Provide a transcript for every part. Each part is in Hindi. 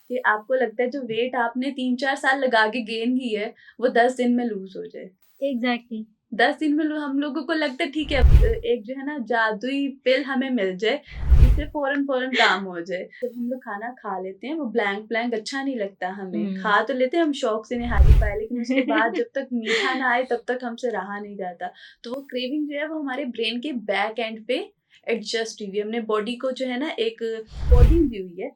कि आपको लगता है जो वेट आपने 3-4 साल लगा के गेन की है, वो 10 दिन में लूज़ हो जाए। एग्जैक्टली 10 दिन में हम लोगों को लगता है ठीक है, एक जो है ना जादुई पिल हमें मिल जाए, जिससे फ़ौरन काम हो जाए। जब हम लोग खाना खा लेते हैं वो ब्लैंक अच्छा नहीं लगता हमें। खा तो लेते हैं हम शौक से निहारी पाए, लेकिन उसके बाद जब तक मीठा ना आए तब तक हमसे रहा नहीं जाता। तो वो क्रेविंग जो है वो हमारे ब्रेन के बैक एंड पे एडजस्ट हुई है। हमने बॉडी को जो है ना एक कोडिंग दी हुई है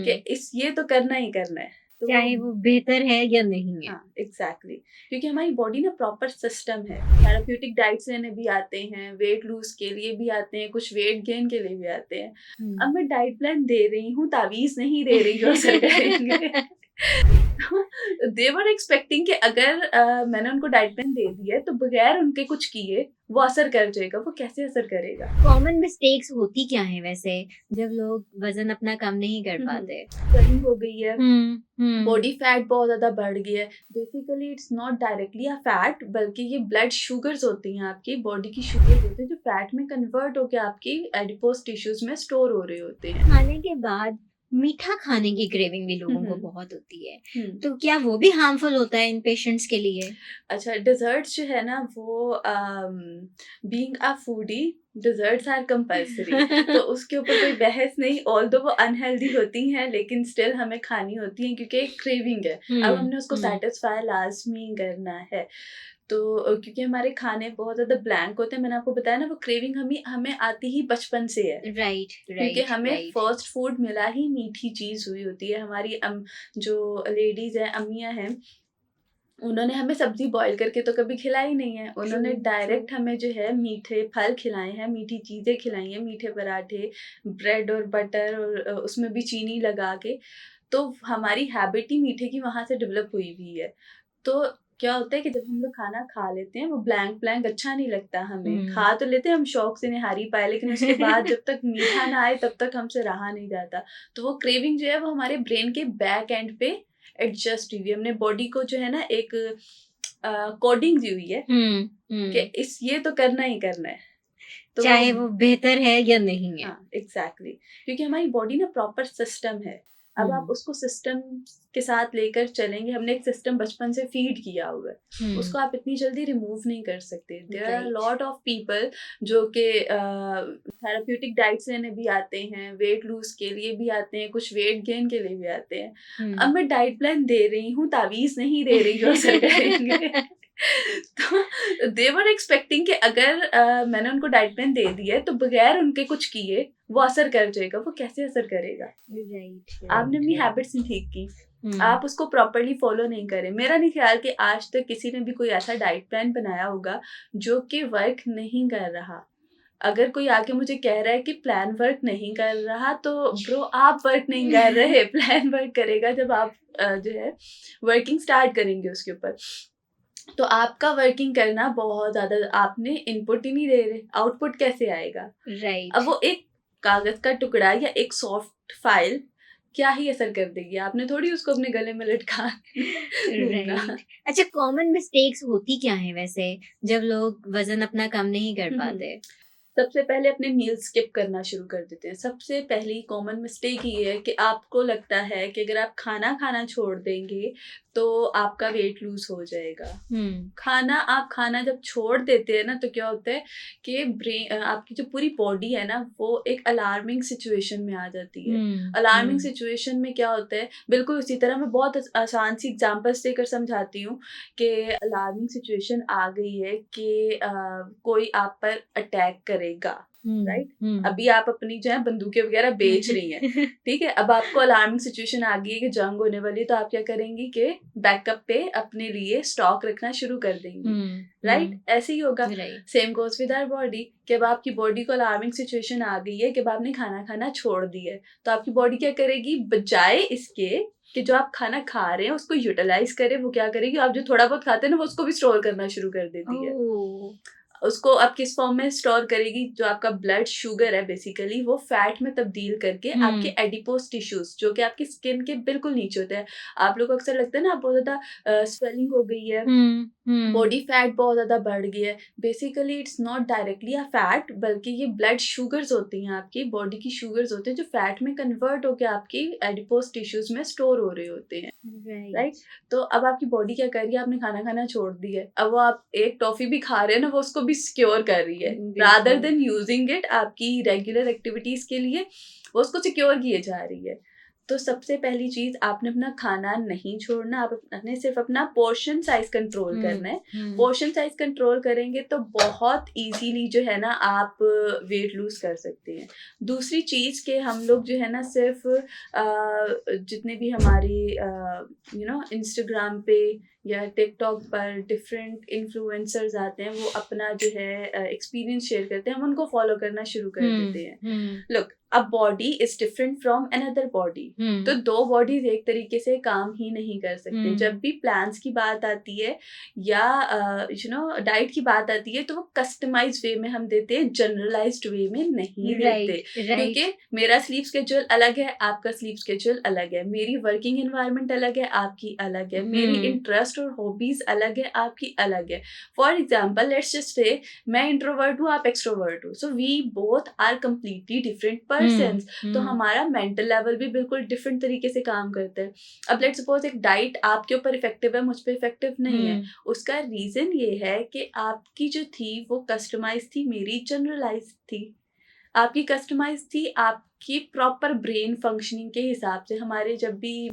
कि इस ये तो करना ही करना है। तो चाहे वो बेहतर है या नहीं है। हाँ, एग्ज़ैक्टली, क्योंकि हमारी बॉडी ना प्रॉपर सिस्टम है। थेरेप्यूटिक डाइट्स लेने भी आते हैं, वेट लूज़ के लिए भी आते हैं, कुछ वेट गेन के लिए भी आते हैं। अब मैं डाइट प्लान दे रही हूँ, तावीज़ नहीं दे रही जो असर करेंगे। दे वर एक्सपेक्टिंग कि अगर मैंने उनको डाइट प्लान दे दिया है, तो बगैर उनके कुछ किए वो असर कर जाएगा। वो कैसे असर करेगा? कॉमन मिस्टेक्स होती क्या है वैसे जब लोग वजन अपना कम नहीं कर पाते? स्वेलिंग हो गई है, हम्म बॉडी फैट बहुत ज़्यादा बढ़ गई है। Basically it's not directly a fat, बल्कि ये ब्लड शुगर्स होती हैं, आपकी बॉडी की शुगर्स होती हैं जो फैट में कन्वर्ट होके आपकी एडिपोज टिश्यूज में स्टोर हो रहे होते हैं। खाने के बाद मीठा खाने की क्रेविंग भी लोगों को बहुत होती है, तो क्या वो भी हार्मफुल होता है इन पेशेंट्स के लिए? अच्छा, डेजर्ट्स जो है ना वो being a foodie, desserts are compulsory. तो उसके ऊपर कोई बहस नहीं, ऑल्दो वो अनहेल्दी होती हैं लेकिन स्टिल हमें खानी होती हैं क्योंकि एक क्रेविंग है। अब हमने उसको सेटिस्फाई लाजमी करना है। तो क्योंकि हमारे खाने बहुत ज़्यादा ब्लैंक होते हैं, मैंने आपको बताया ना वो क्रेविंग हमें हमें आती ही बचपन से है। राइट क्योंकि राइट हमें राइट फर्स्ट फूड मिला ही मीठी चीज़ हुई होती है। हमारी जो लेडीज़ हैं, अम्मियाँ हैं, उन्होंने हमें सब्ज़ी बॉयल करके तो कभी खिलाई नहीं है। उन्होंने ट्रू डायरेक्ट हमें जो है मीठे फल खिलाए हैं, मीठी चीज़ें खिलाई हैं, मीठे पराठे, ब्रेड और बटर और उसमें भी चीनी लगा के। तो हमारी हैबिट ही मीठे की वहाँ से डेवलप हुई हुई है। तो क्या होता है कि जब हम लोग खाना खा लेते हैं वो ब्लैंक अच्छा नहीं लगता हमें। खा तो लेते हैं हम शौक से निहारी पाए, लेकिन उसके बाद जब तक मीठा ना आए तब तक हमसे रहा नहीं जाता। तो वो क्रेविंग जो है वो हमारे ब्रेन के बैक एंड पे एडजस्ट हुई है। हमने बॉडी को जो है ना एक कोडिंग दी हुई है कि इस ये तो करना ही करना है। तो चाहे वो बेहतर है या नहीं है। हाँ, एग्ज़ैक्टली, क्योंकि हमारी बॉडी ना प्रॉपर सिस्टम है। अब आप उसको सिस्टम के साथ लेकर चलेंगे, हमने एक सिस्टम बचपन से फीड किया हुआ है, उसको आप इतनी जल्दी रिमूव नहीं कर सकते। There are lot of people जो कि थेरेप्यूटिक डाइट्स लेने भी आते हैं, वेट लूज़ के लिए भी आते हैं, कुछ वेट गेन के लिए भी आते हैं। अब मैं डाइट प्लान दे रही हूँ, तावीज़ नहीं दे रही जो असर करेंगे। तो दे वर एक्सपेक्टिंग कि अगर मैंने उनको डाइट प्लान दे दिया है, तो बगैर उनके कुछ किए वो असर कर जाएगा। वो कैसे असर करेगा? आपने अपनी हैबिट्स नहीं ठीक की, आप उसको प्रॉपर्ली फॉलो नहीं करें। मेरा नहीं ख्याल कि आज तक किसी ने भी कोई ऐसा डाइट प्लान बनाया होगा जो कि वर्क नहीं कर रहा। अगर कोई आके मुझे कह रहा है कि प्लान वर्क नहीं कर रहा, तो ब्रो आप वर्क नहीं कर रहे। प्लान वर्क करेगा जब आप जो है वर्किंग स्टार्ट करेंगे उसके ऊपर। तो आपका वर्किंग करना बहुत ज़्यादा, आपने इनपुट ही नहीं दे रहे, आउटपुट कैसे आएगा? राइट अब वो एक कागज़ का टुकड़ा या एक सॉफ्ट फाइल क्या ही असर कर देगी? आपने थोड़ी उसको अपने गले में लटका के घूमना। राइट अच्छा, कॉमन मिस्टेक्स होती क्या है वैसे जब लोग वजन अपना कम नहीं कर पाते? सबसे पहले अपने मील स्किप करना शुरू कर देते हैं। सबसे पहली कॉमन मिस्टेक ये है कि आपको लगता है कि अगर आप खाना खाना छोड़ देंगे, तो आपका वेट लूज़ हो जाएगा। आप खाना जब छोड़ देते हैं ना, तो क्या होता है कि आपकी जो पूरी बॉडी है ना, वो एक अलार्मिंग सिचुएशन में आ जाती है। अलार्मिंग सिचुएशन में क्या होता है, बिल्कुल उसी तरह मैं बहुत आसान सी एग्ज़ाम्पल्स देकर समझाती हूँ कि अलार्मिंग सिचुएशन आ गई है कि कोई आप पर अटैक करेगा, राइट? अभी आप अपनी जो है बंदूकें वगैरह बेच रही हैं, ठीक है? अब आपको अलार्मिंग सिचुएशन आ गई है कि जंग होने वाली है, तो आप क्या करेंगी कि बैकअप पे अपने लिए स्टॉक रखना शुरू कर देंगी, राइट? ऐसे ही होगा। Same goes with our body कि अब आपकी बॉडी को अलार्मिंग सिचुएशन आ गई है कि अब आपने खाना खाना छोड़ दिया है, तो आपकी बॉडी क्या करेगी? बजाए इसके कि जो आप खाना खा रहे हैं उसको यूटिलाइज़ करे, वो क्या करेगी? आप जो थोड़ा बहुत खाते हैं ना, वो उसको भी स्टोर करना शुरू कर देती है। उसको आप किस फॉर्म में स्टोर करेगी, जो आपका ब्लड शुगर है बेसिकली वो फैट में तब्दील करके आपके एडिपोज टिश्यूज जो कि आपकी स्किन के बिल्कुल नीचे होते हैं। आप लोग को अक्सर लगता है ना, आप बहुत ज्यादा स्वेलिंग हो गई है, बॉडी फैट बहुत ज्यादा बढ़ गई है, basically it's not directly a fat, बल्कि ये ब्लड शुगर्स होती हैं, आपकी बॉडी की शुगर्स होते हैं जो फैट में कन्वर्ट होकर आपकी एडिपोज टिश्यूज में स्टोर हो रहे होते हैं, राइट। तो अब आपकी बॉडी क्या कर रही है, आपने खाना खाना छोड़ दी है, अब वो आप एक टॉफी भी खा रहे हैं ना, वो उसको भी सिक्योर कर रही है, रादर देन यूजिंग इट आपकी रेगुलर एक्टिविटीज के लिए, वो उसको सिक्योर किए जा रही है। तो सबसे पहली चीज, आपने अपना खाना नहीं छोड़ना, आपने सिर्फ अपना पोर्शन साइज कंट्रोल करना है। पोर्शन साइज कंट्रोल करेंगे तो बहुत इजीली जो है ना आप वेट लूज कर सकते हैं। दूसरी चीज के हम लोग जो है ना सिर्फ जितने भी हमारी इंस्टाग्राम पे या टिकटॉक पर डिफरेंट इन्फ्लुएंसर्स आते हैं, वो अपना जो है एक्सपीरियंस शेयर करते हैं, हम उनको फॉलो करना शुरू कर देते हैं। Look, a body is different from another body, तो दो बॉडीज एक तरीके से काम ही नहीं कर सकते। जब भी प्लान्स की बात आती है या डाइट की बात आती है, तो वो कस्टमाइज्ड वे में हम देते हैं, जनरलाइज्ड वे में नहीं देते, क्योंकि मेरा स्लीप स्केड्यूल अलग है, आपका स्लीप स्केड्यूल अलग है, मेरी वर्किंग एनवायरनमेंट अलग है, आपकी अलग है, मेरी इंटरेस्ट और हॉबीज अलग है, आपकी अलग है। For example let's just say मैं इंट्रोवर्ट हूँ, आप एक्सट्रोवर्ट हो, so we both are completely different persons, तो हमारा मेंटल लेवल भी बिल्कुल डिफरेंट तरीके से काम करता है। अब लेट्स सपोज एक डाइट आपके ऊपर इफेक्टिव है, मुझ पे इफेक्टिव नहीं है, उसका रीजन ये है कि आपकी जो थी वो कस्टमाइज थी, मेरी जनरलाइज थी। आपकी कस्टमाइज थी आपकी प्रॉपर ब्रेन फंक्शनिंग के हिसाब से। हमारे जब भी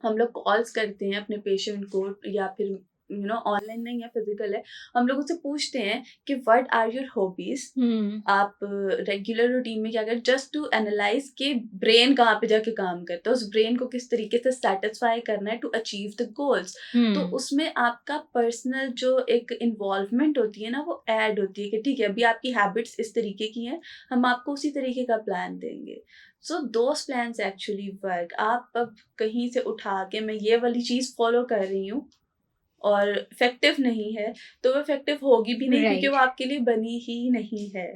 हम लोग कॉल्स करते हैं अपने पेशेंट को, या फिर ऑनलाइन नहीं है, फिजिकल है, हम लोग उससे पूछते हैं कि व्हाट आर योर हॉबीज, आप रेगुलर रूटीन में क्या करते, जस्ट टू एनालाइज के ब्रेन कहाँ पे जाके काम करता है, उस ब्रेन को किस तरीके से सेटिस्फाई करना है टू अचीव द गोल्स। तो उसमें आपका पर्सनल जो एक इन्वॉल्वमेंट होती है ना, वो ऐड होती है कि ठीक है, अभी आपकी हैबिट्स इस तरीके की हैं, हम आपको उसी तरीके का प्लान देंगे। सो दोस प्लान्स एक्चुअली वर्क। आप अब कहीं से उठा के मैं ये वाली चीज फॉलो कर रही हूँ और इफेक्टिव नहीं है, तो वो इफेक्टिव होगी भी नहीं, क्योंकि वो आपके लिए बनी ही नहीं है।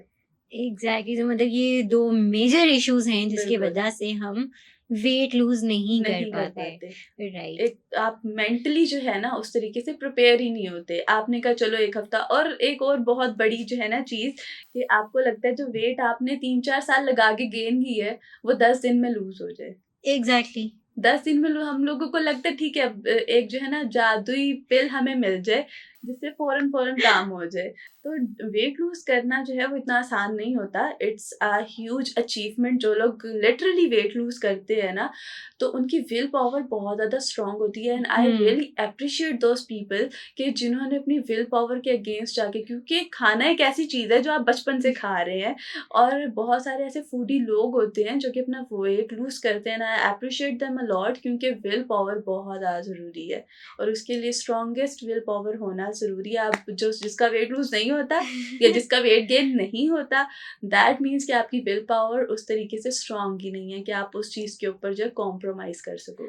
एग्जैक्टली, तो मतलब ये दो मेजर इश्यूज हैं जिसकी वजह से हम वेट लूज नहीं कर पाते। राइट, एक आप मेंटली जो है ना उस तरीके से प्रिपेयर ही नहीं होते। आपने कहा चलो एक हफ्ता, और एक और बहुत बड़ी जो है ना चीज, कि आपको लगता है जो वेट आपने 3-4 साल लगा के गेन की है, वो 10 दिन में लूज हो जाए। एग्जैक्टली 10 दिन में हम लोगों को लगता है ठीक है, एक जो है ना जादुई पिल हमें मिल जाए जिससे फौरन काम हो जाए। तो वेट लूज करना जो है वो इतना आसान नहीं होता। It's a huge achievement. जो लोग लिटरली वेट लूज करते हैं ना, तो उनकी विल पावर बहुत ज़्यादा स्ट्रांग होती है, and I really appreciate those people कि जिन्होंने अपनी विल पावर के अगेंस्ट जाके, क्योंकि खाना एक ऐसी चीज़ है जो आप बचपन से खा रहे हैं, और बहुत सारे ऐसे फूडी लोग होते हैं जो कि अपना वेट लूज करते हैं, I appreciate them a lot, क्योंकि विल पावर बहुत ज़्यादा ज़रूरी है और उसके लिए स्ट्रॉन्गेस्ट विल पावर होना ज़रूरी है। आप जिसका वेट लूज नहीं होता या जिसका वेट गेन नहीं होता, दैट मीन्स कि आपकी विल पावर उस तरीके से स्ट्रांग ही नहीं है कि आप उस चीज़ के ऊपर जो कॉम्प्रोमाइज़ कर सको।